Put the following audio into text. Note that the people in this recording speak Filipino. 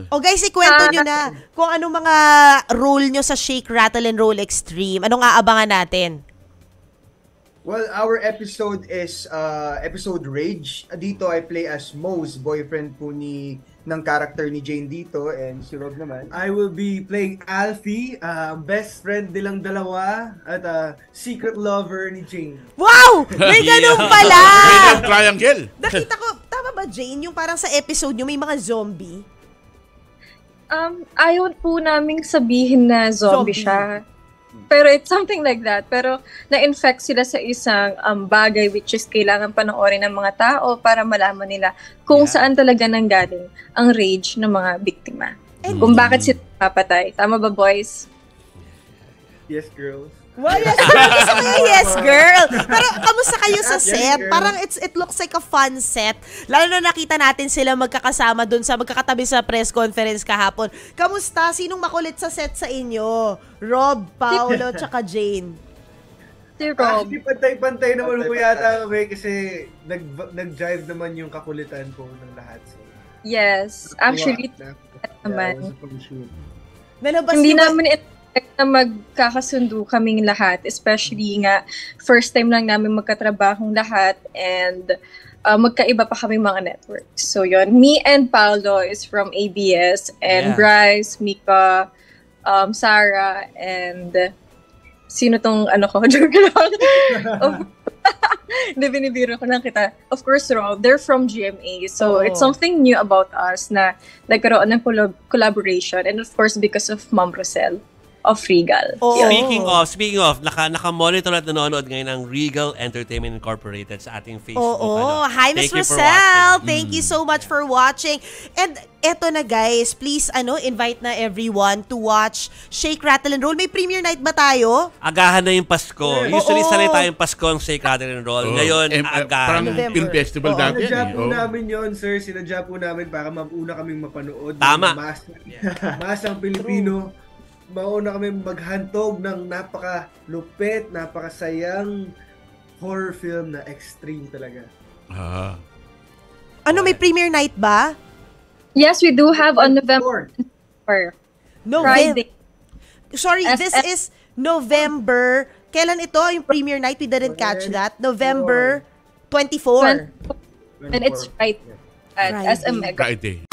O guys, ikwento nyo na kung anong mga role nyo sa Shake, Rattle, and Roll Extreme. Anong aabangan natin? Well, our episode is episode Rage. Dito I play as Mo's boyfriend po ng character ni Jane dito, and si Rob naman. I will be playing Alfie, best friend nilang dalawa at secret lover ni Jane. Wow! May ganun pala! May triangle. Nakita ko, tama ba Jane, yung parang sa episode nyo may mga zombie? Ayaw po naming sabihin na zombie siya. Pero it's something like that. Pero na-infect sila sa isang bagay which is kailangan panoorin ng mga tao para malaman nila kung saan talaga nanggaling ang rage ng mga biktima. Kung bakit sila papatay. Tama ba, boys? Yes, girls. Well, yes, girl. Pero kamusta kayo sa set? Parang it looks like a fun set. Lalo na nakita natin sila magkakasama dun sa magkakatabi sa press conference kahapon. Kamusta? Sinong makulit sa set sa inyo? Rob, Paolo, tsaka Jane. Si Rob. Actually, pantay-pantay naman po yata kami kasi nag-drive naman yung kakulitan ko ng lahat. So, Yes. Actually, naman. Hindi namin na magkakasundo kaming lahat, especially nga first time lang namin magkatrabahong lahat and magkaiba pa kami mga networks. So yon, me and Paolo is from ABS and Bryce, Mika, Sarah, and sino tong ano ko? Joke lang. Hindi, binibiro ko lang kita. Of course, Rob, they're from GMA. So it's something new about us na nagkaroon ng collaboration, and of course because of Ma'am Rosel of Regal. Speaking of, naka-monitor at nanonood ngayon ng Regal Entertainment Incorporated sa ating Facebook. Hi, Miss Rosel. Thank you so much for watching. And eto na guys, please invite na everyone to watch Shake, Rattle, and Roll. May premiere night ba tayo? Agahan na yung Pasko. Usually sanay tayong Pasko ang Shake, Rattle, and Roll. Ngayon, agahan. Parang film festival dati. Sinadya po namin yun, sir. Sinadya po namin para mauna kaming mapanood. Tama. Masang Pilipino. Mauna kami maghantog ng napaka-lupit, napakasayang horror film na extreme talaga. May premiere night ba? Yes, we do have on November 4. Friday. Sorry, this is November. Kailan ito yung premiere night? We didn't catch that. November 24. And it's right at SM Mega. Friday.